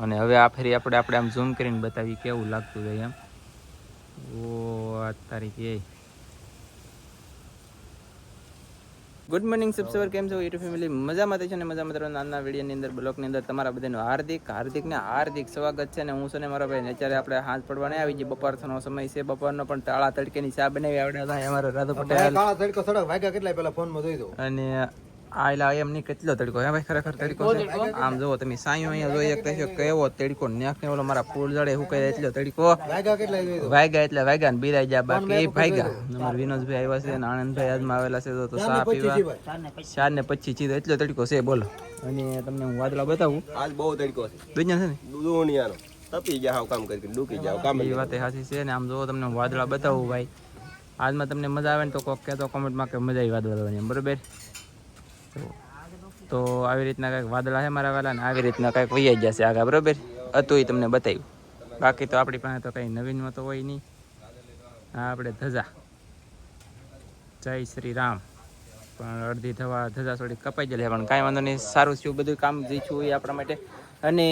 અને હવે આ ફેરી આપણે આમ ઝૂમ કરીને બતાવી કેવું લાગતું જાય એમ. ઓ આ તારીખ એ ગુડ મોર્નિંગ સબસ્ક્રાઈબર, કેમ છો યુટ્યુબ ફેમિલી? મજામાં છે ને મજામાં રહેવાનું. નાના વિડીયોની અંદર બ્લોગની અંદર તમારા બધાનું હાર્દિક સ્વાગત છે. ને હું છું ને મારા ભાઈ અત્યારે આપણે હાથ પડવા નહીં આવી ગઈ. બપોરનો સમય છે, બપોરનો પણ તાળા તડકેની ચા બનાવી આવડે અમારો રાધો પટેલ. કાળા તડકો સડક વાગ્યા કેટલા પેલા ફોનમાં જોઈ દો. અને આયલા એમ નહીં કેટલો તડકો હે ભાઈ, ખરેખર તડકો છે. આમ જોવો તમે સાયો અહીંયા જોઈ શકતા છો કેવો તડકો. નેક ને ઓલો મારા ફૂલ જડે હુકાય એટલો તડકો. વાગ્યા કેટલા જોઈ દો. વાગ્યા એટલે વાગ્યા ને બિરાઈ જા બાકી ભાગ્યા. અમારા વિનોદભાઈ આવ્યા છે અને આનંદભાઈ આજમાં આવેલા છે તો ચા પીવા 4:25 ચીધો એટલો તડકો છે બોલો. અને તમને હું વાદળા બતાવું. આજ બહુ તડકો છે. દુનિયા છે ને દુનિયાનો તપી જાવ કામ કરી ડૂકી જાવ કામ. એ વાત સાચી છે ને. આમ જોવો તમને હું વાદળા બતાવું ભાઈ. આજમાં તમને મજા આવે ને તો કોક કહેતો કોમેન્ટમાં કે મજા આવી વાદળા જોવાની, બરોબર? તો આવી રીતના કંઈક વાદળા છે મારા વાલા ને આવી રીતના કંઈક વૈયા જશે આગળ, બરોબર? હતું એ તમને બતાવ્યું. બાકી તો આપણી પાસે તો કંઈ નવીનમાં તો હોય નહીં. હા આપણે ધજા જય શ્રી રામ પણ અડધી ધજા થોડી કપાઈ જાય પણ કાંઈ વાંધો નહીં. સારું છે બધું કામ જે છું એ આપણા માટે. અને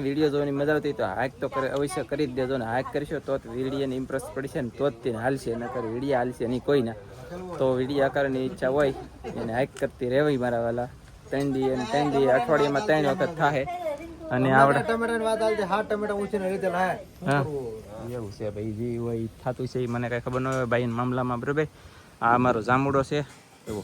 વિડીયો જોવાની મજા આવતી તો હાઈક તો અવશ્ય કરી જ દેજો ને. હાઈક કરશો તો જ વિડીયોને ઇમ્પ્રેસ પડશે ને તો જ તેને હાલશે, નકર વિડીયો હાલશે નહીં કોઈ ના. તો વિડીયો આકારની ઈચ્છા હોય એને હાઈક કરતી રહેવાય મારા વાલા. 3 દી અઠવાડિયામાં 3 વખત થાય. અને આવડે ટમેટાની વાત આલતી 7 ટમેટા ઊંચીને લીધેલા હે. હા એવું છે ભાઈ, જે હોય થતું છે એ મને કાંઈ ખબર ન હોય ભાઈના મામલામાં, બરોબર? આ અમારો જામુડો છે એવો.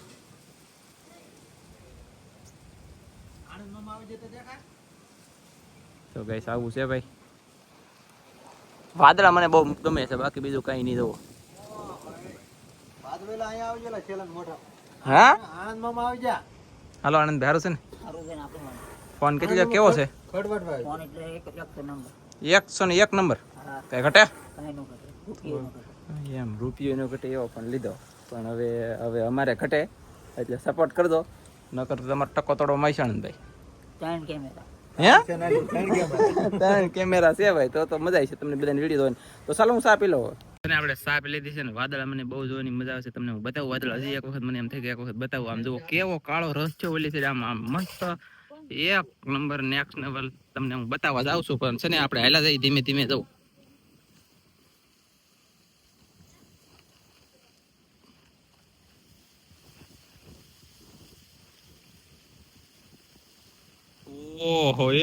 તો ગાઈસ આવું છે ભાઈ. વાદળા મને બહુ ગમે છે, બાકી બીજું કઈ નહીં. જવો વાદળેલા અહીંયા આવી ગયેલા છેલ્લા મોટા. હા આનંદ મામા આવી જા. હાલો આનંદ ભાઈ, સારું છે ને? ફોન કેટલો કેવો છે? ખડબડ ભાઈ. ફોન એટલે 101 નંબર. કઈ ઘટે નંબર એમ? રૂપિયો નો ઘટે એવો પણ લીધો. પણ હવે અમારે ઘટે એટલે સપોર્ટ કરજો, નકર તો તમારો ટકો તોડો માઈશ આનંદભાઈ. 3 કેમેરા. હે 3 કેમેરા છે ભાઈ. તો મજા આવી છે તમને બધાને વિડીયો જોવાની. તો ચાલો હું ચા પી લઉં. આપણે ચા પી લીધી છે ને. વાદળા મને બહુ જોવાની મજા આવશે. તમને હું બતાવું વાદળા. હજી એક વખત મને એમ થાય કે એક વખત બતાવું. આમ જુઓ કેવો કાળો રસ છે ઓલી છે. આમ મસ્ત 1 નંબર નેક્સ્ટ લેવલ. તમને હું બતાવવા જાઉં છું પણ છે ને આપણે હાલા જઈ ધીમે ધીમે જવું. ઓહો એ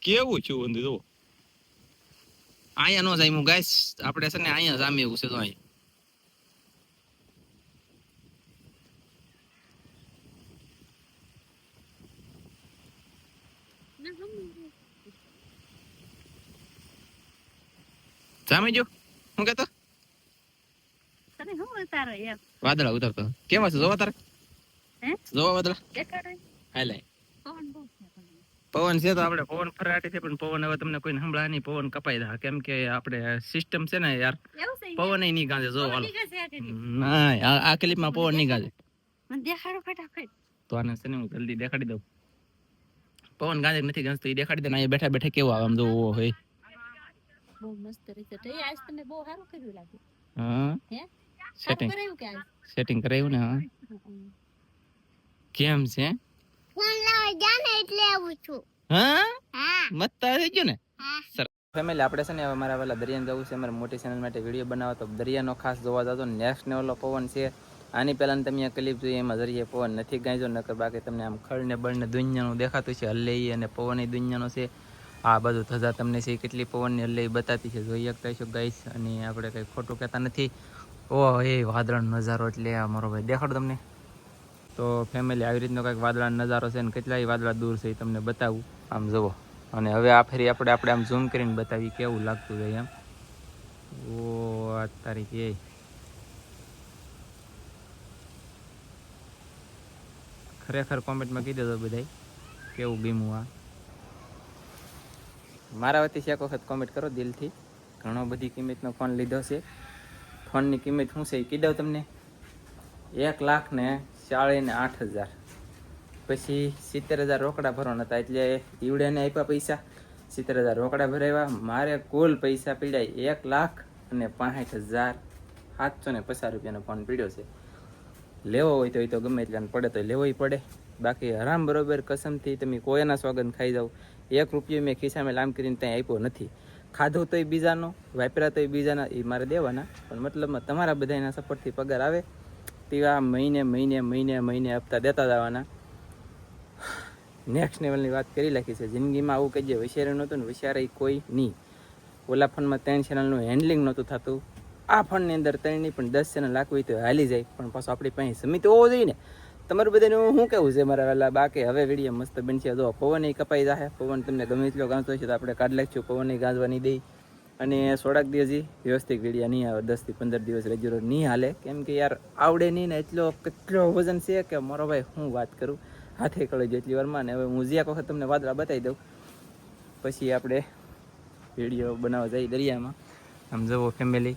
કેવું છું બંધ જો. અહીંયા નો જાય હું ગાઈસ. આપણે છે ને અહીંયા જામી એવું છે તો અહીંયા. જામી જો હું કહેતો વાદળા ઉતરતો કેવા છે જોવા તારે? જોવા વાદળા હાલે. પવન છે તો આપણે પવન ફરાટી છે પણ પવન હવે તમને કોઈ સંભળાય નહીં. પવન કપાઈ દા કેમ કે આપણે સિસ્ટમ છે ને યાર. પવન નહીં ગાજે. જો હાલો ના આ ક્લિપમાં પવન નહીં ગાજે તો આને છે ને હું જલ્દી દેખાડી દઉં. પવન ગાજે નથી ગાજતો એ દેખાડી દે ને. અહીંયા બેઠા બેઠા કેવું આવે આમ જોવો હોય. બહુ મસ્ત રીતે થઈ. આજ તને બહુ સારું કર્યું લાગે. હા હે સેટિંગ કરાયું ને. હા કેમ છે? ફોન લાવી જાને એટલે આવું છું. હા હા મત થઈ ગયો ને. હા ફેમિલી આપણે છે ને હવે મારા વાલા દરિયાને જવું છે. અમારી મોટી ચેનલ માટે વિડીયો બનાવવા તો દરિયાનો ખાસ જોવા જતો. નેક્સ્ટ લેવલનો પવન છે. આની પહેલાં તમે આ ક્લિપ જોઈએ એમાં દરિયા પવન નથી ગાંજો, નકર બાકી તમને આમ ખળને બળને દુનિયાનું દેખાતું છે. હલ્લે અને પવન એ દુનિયાનો છે. આ બધું ધજા તમને છે કેટલી પવનની હલ્લે બતાતી છે, જોઈ શકતા છો ગાઈસ. અને આપણે કંઈ ખોટું કહેતા નથી. ઓહ એ વાદળનો નજારો એટલે આ મારો ભાઈ દેખાડો તમને. તો ફેમિલી આવી રીતનો કંઈક વાદળાનો નજારો છે ને કેટલાય વાદળા દૂર છે એ તમને બતાવું. આમ જુઓ. અને હવે આ ફેરી આપણે આમ ઝૂમ કરીને બતાવી કેવું લાગતું જાય એમ. ઓ આ તારીખ એ ખરેખર કોમેન્ટમાં કહી દેજો બધાય કેવું ગમ્યું. આ મારા વતીથી એક વખત કોમેન્ટ કરો દિલથી. ઘણો બધી કિંમતનો ફોન લીધો છે. ફોનની કિંમત શું છે એ કહી દઉં તમને. 1,40,08,000. પછી 70,000 રોકડા ભરવાના હતા એટલે ઈવડેને આપ્યા પૈસા. 70,000 રોકડા ભરાવ્યા. મારે કુલ પૈસા પીડ્યા 1,65,750 રૂપિયાનો ફોન પીડ્યો છે. લેવો હોય તો ગમે એટલાને પડે તો લેવો પડે. બાકી હરામ બરોબર કસમથી તમે કોઈના સ્વાગત ખાઈ જાઓ 1 રૂપિયો મેં ખિસ્સામાં લામ કરીને ત્યાં આપ્યો નથી. ખાધું તોય બીજાનો, વાપરા તોય બીજાના, એ મારે દેવાના. પણ મતલબમાં તમારા બધાના સપોર્ટથી પગાર આવે તેવા મહિને હપ્તા દેતા જવાના. નેક્સ્ટ લેવલની વાત કરી નાખી છે. જિંદગીમાં આવું કંઈ જે વિચાર્યું નહોતું ને વિચારે કોઈ નહીં. ઓલા ફોનમાં 3 ચેનલનું હેન્ડલિંગ નહોતું થતું. આ ફોનની અંદર 3 નહીં પણ 10 ચેનલ રાખવી તો હાલી જાય. પણ પાછું આપણી પાસે સમિતિ હોવો જોઈએ ને. તમારું બધાનું શું કહેવું છે મારા વાલા? બાકી હવે વિડીયો મસ્ત બનશે. જો પવન કપાઈ જાય. પવન તમને ગમે એટલો ગાંજતો છે તો આપણે કાઢ નાખશું. પવન ગાંજવા નહીં દઈ. અને 16 દિવસ વ્યવસ્થિત વિડીયો નહીં આવે. 10 થી 15 દિવસ રેગ્યુલર નહીં હાલે. કેમ કે યાર આવડે નહીં ને કેટલો વજન છે કે મારો ભાઈ હું વાત કરું. હાથે કળી જેટલી વારમાં. ને હવે હું જ્યાં વખત તમને વાદળા બતાવી દઉં પછી આપણે વિડીયો બનાવવા જઈએ દરિયામાં. આમ જવો ફેમિલી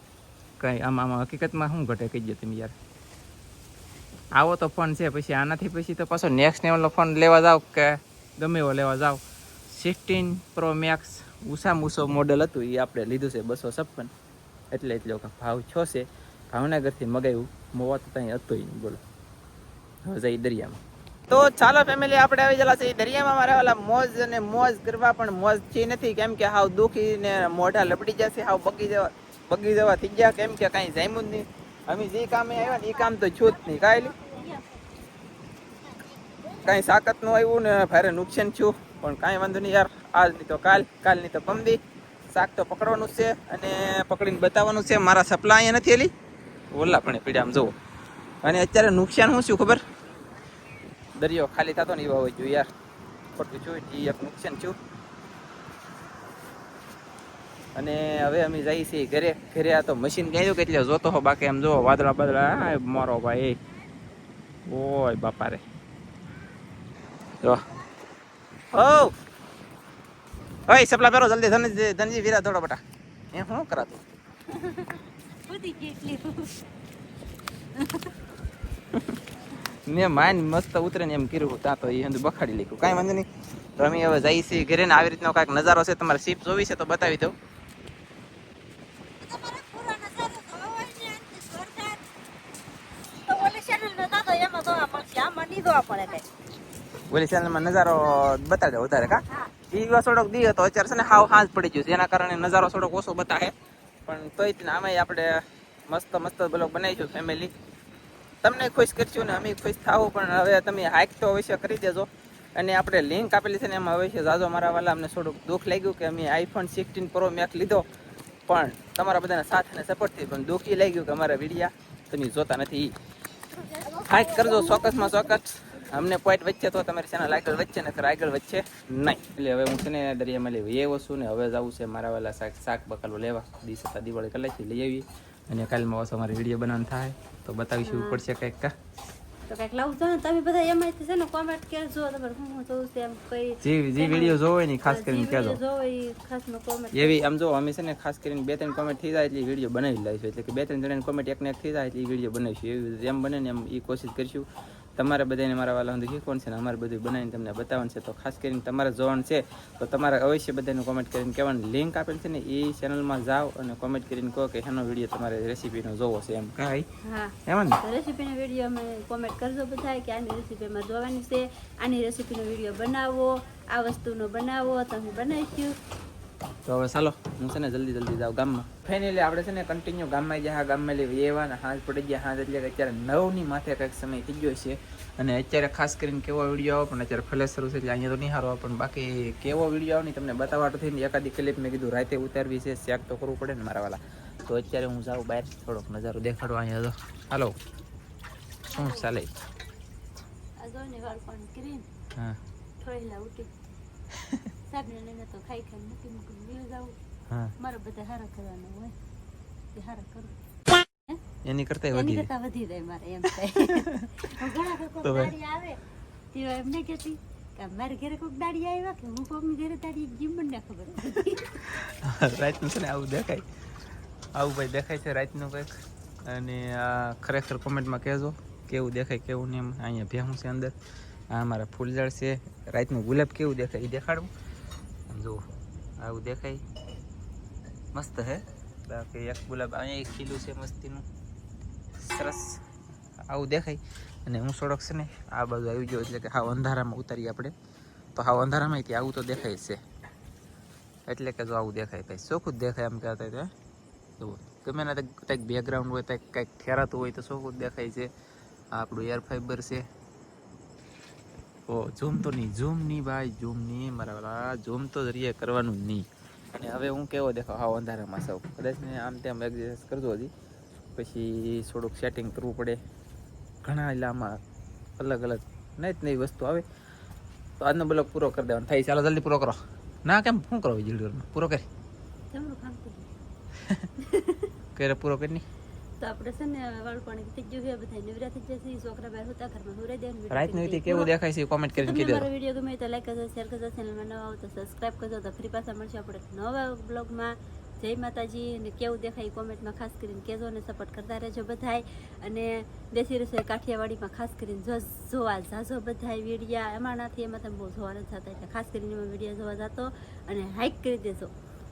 કંઈ આમાં હકીકતમાં શું ઘટે કહી દો તમે યાર. આવો તો ફોન છે, પછી આનાથી પછી તો પાછો નેક્સ્ટ લેવલનો ફોન લેવા જાવ કે ગમે એવો લેવા જાવ. 16 Pro Max ઉષામાં ઊંચો મોડલ હતું એ આપણે લીધું છે 256. એટલે એટલો ભાવ છો છે. ભાવનગરથી મગાવ્યું. મોવા તો ત્યાં હતો નહીં. બોલો હવે જઈ દરિયામાં. તો ચાલો ફેમિલી આપણે આવી ગયેલા છે દરિયામાં. મારા વાલા મોજ અને મોજ કરવા પણ મોજ થી નથી. કેમ કે હાવ દુખી ને મોઢા લપડી જશે. હાવ બગી જવા થઈ ગયા. કેમ કે કાંઈ જામ્યું જ નહીં. અમે જે કામે આવ્યા ને એ કામ તો છું જ નહીં. કાંઈ સાકતનું આવ્યું ને ભારે નુકસાન થયું. પણ કાંઈ વાંધો નહીં યાર. આજ નહીં તો કાલ નહીં તો પમદી શાક તો પકડવાનું છે અને પકડીને બતાવવાનું છે. મારા સપલા અહીંયા નથી એલી ઓલા પણ પીડા આમ જુઓ. અને અત્યારે નુકસાન શું છું ખબર? દરિયો ખાલી થતો ને એવા હોય જો યાર. ખોટું છું એ એક નુકસાન છું. અને હવે અમે જઈએ છીએ ઘરે. આ તો મશીન કહી દઉં કે એટલે જોતો હો. બાકી આમ જો વાદળા બાદળા મારો ભાઈ. ઓય બાપા રે જો. ઓ ઓય સપલા પહેરો જલ્દી. ધનજી વીરા દોડો બટા. એ શું કરાતું મેં માઇન મસ્ત ઉતરે ને એમ કર્યું. ત્યાં તો એ અંદર બખાડી લીધું. કાંઈ વાંધો નહીં. તો અમે હવે જઈએ છીએ ઘરે ને આવી રીતનો કાંઈક નજારો છે. તમારે સીપ જોવી છે તો બતાવી દઉં. ઓલી ચેનલમાં નજારો બતાડે વધારે કા ઈ થોડોક દી હતો. અત્યારે છે ને હાવ હાંજ પડી ગયું છે એના કારણે નજારો થોડોક ઓછો બતાવે. પણ તોય આમાં આપણે મસ્ત બ્લોગ બનાવીશું ફેમિલી. તમને ખુશ કરશું ને અમે ખુશ થાવું. પણ હવે તમે હાઈક તો અવશ્ય કરી દેજો. અને આપણે લિંક આપેલી છે ને એમાં અવશ્ય જાજો. મારા વાલા અમને થોડુંક દુઃખ લાગ્યું કે અમે iPhone 16 Pro Max લીધો પણ તમારા બધાના સાથ અને સપોર્ટથી. પણ દુઃખી લાગ્યું કે અમારા વિડીયા તમે જોતા નથી. હાઈક કરજો ચોક્કસમાં ચોક્કસ. અમને પોઈન્ટ વચ્ચે તો તમારી ચેનલ આગળ વચ્ચે ને આગળ વચ્ચે નહીં. એટલે હવે હું છે ને દરિયામાં લેવી એ વસ્તુ ને હવે જવું છે મારા વાલા શાક બકાલો લેવા. દિવાળી કલાકથી લઈ આવી. અને કાલમાં પાછો અમારે વિડીયો બનાવવાનું થાય તો બતાવીશું પડશે કંઈક કા. તો કંઈક લાવું છો ને તમે બધા એમાંથી છે ને કોમેન્ટ કરજો. તમારે હું જોઉં છે એમ કઈ જે વિડીયો જોવો હોય ને ખાસ કરીને કહેજો. જોવો એ ખાસમાં કોમેન્ટ એવી આમ જો અમે છે ને ખાસ કરીને 2-3 કોમેન્ટ થઈ જાય એટલે વિડીયો બનાવી લઈશું. એટલે કે 2-3 જણાની કોમેન્ટ એકને એક થઈ જાય એટલે વિડીયો બનાવીશું. એવી એમ બને ને એમ એ કોશિશ કરીશું. તમારે બધાને મારા વાલા સુધી શીખવાનું છે ને અમારે બધું બનાવીને તમને બતાવવાનું છે. તો ખાસ કરીને તમારે જોવાનું છે તો તમારે અવશ્ય બધાને કોમેન્ટ કરીને કહેવાનું. લિંક આપેલ છે ને એ ચેનલમાં જાઓ અને કોમેન્ટ કરીને કહો કે એનો વિડીયો તમારે રેસીપીનો જોવો છે એમ કાંઈ. હા એમ ને રેસીપીનો વિડીયો અમે કોમેન્ટ કરજો બધા કે આની રેસીપીમાં જોવાની છે. આની રેસીપીનો વિડીયો બનાવો. આ વસ્તુનો બનાવો. તમે બનાવીશું. તો હવે ચાલો હું છે ને જલ્દી જાઉં ગામમાં. ફાઇનલી આપણે છે ને કન્ટિન્યુ ગામમાં ગયા. ગામમાં લઈ એવા ને હાથ પડી ગયા. હાથ એટલે કે અત્યારે 9ની માથે કંઈક સમય થઈ ગયો છે. અને અત્યારે ખાસ કરીને કેવો વિડીયો આવે પણ અત્યારે ફ્લેશ શરૂ છે એટલે અહીંયા તો નહીં સારો આવે. પણ બાકી કેવો વિડીયો આવે ને તમને બતાવવા થઈને એકાદી ક્લિપ મેં કીધું રાતે ઉતારવી છે. શેક તો કરવું પડે ને મારા વાલા. તો અત્યારે હું જાઉં બહાર થોડોક નજારો દેખાડો અહીંયા. તો હાલો શું ચાલે? આ જો ને વાળ પાણી કરીને હા થોડીલા ઉઠી સાબને લઈને તો ખાઈ મૂકી વ્યૂઝ આવું. હા મારો બધા હારા કરવાનો હોય તે હારા કરું. એની કરતા એની વધી કરતા વધી જાય મારે એમ થાય. ઘણા કોઈ દાડી આવે તે એમ નહીં કહેતી કે મારે ઘરે કોઈક દાડી આવ્યા કે હું કોઈની ઘરે દાડી જીમ ને ખબર રાતનું છે ને આવું દેખાય. આવું ભાઈ દેખાય છે રાતનું કંઈક. અને આ ખરેખર કોમેન્ટમાં કહેજો કેવું દેખાય કેવું નહીં. એમ અહીંયા ભેહું છે અંદર. આ અમારા ફૂલઝાડ છે. રાતનું ગુલાબ કેવું દેખાય એ દેખાડવું. જુઓ આવું દેખાય મસ્ત હે. બાકી એક ગુલાબ અહીંયા એક ખીલું છે મસ્તીનું સરસ આવું દેખાય. અને હું થોડોક છે ને આ બાજુ આવી ગયો એટલે કે હા અંધારામાં ઉતારીએ આપણે. તો હાવ અંધારામાં આવું તો દેખાય છે એટલે કે જો આવું દેખાય કંઈ ચોખ્ખું જ દેખાય એમ કહેતા હતા જુઓ ગમે ને કંઈક બેકગ્રાઉન્ડ હોય કંઈક ઠેરાતું હોય તો ચોખ્ખું જ દેખાય છે આ આપણું એર ફાઈબર છે ઓ ઝૂમ તો નહીં ભાઈ ઝૂમ નહીં મારા વાળા ઝૂમ તો જરીએ કરવાનું નહીં અને હવે હું કેવો દેખાવ હાવ અંધારામાં સૌ કદાચ ને આમ તેમ એડજસ્ટ કરજો હજી પછી થોડુંક સેટિંગ કરવું પડે ઘણા ઇલામાં અલગ અલગ નહીં વસ્તુ આવે તો આજનો બ્લોગ પૂરો કરી દેવાનો થાય ચાલો જલ્દી પૂરો કરો ના કેમ શું કરો વિડીયોમાં પૂરો કરી તમારું કામ કરી કરે પૂરો કરી નહીં તો આપણે છે ને વાળ પાણી થઈ ગયું છે બધા નિવરા થઈ જશે છોકરા બહાર હતા ઘરમાં હુરાઈ દે રાતની રીતે કેવું દેખાય છે કોમેન્ટ કરીને કહી મારો દેજો વિડીયો ગમે તો લાઈક કરજો શેર કરજો ચેનલમાં નવા આવો તો સબસ્ક્રાઇબ કરજો તો ફરી પાછા મળશે આપણે નવા બ્લોગમાં જય માતાજી અને કેવું દેખાય કોમેન્ટમાં ખાસ કરીને કહેજો અને સપોર્ટ કરતા રહેજો બધાય અને દેશી રસોઈ કાઠિયાવાડીમાં ખાસ કરીને જોવા જાજો બધાય વિડીયા એમાં નથી એમાં તમે બહુ જોવા નથી થતા એટલે ખાસ કરીને એમાં વિડીયો જોવા જતો અને હાઈક કરી દેજો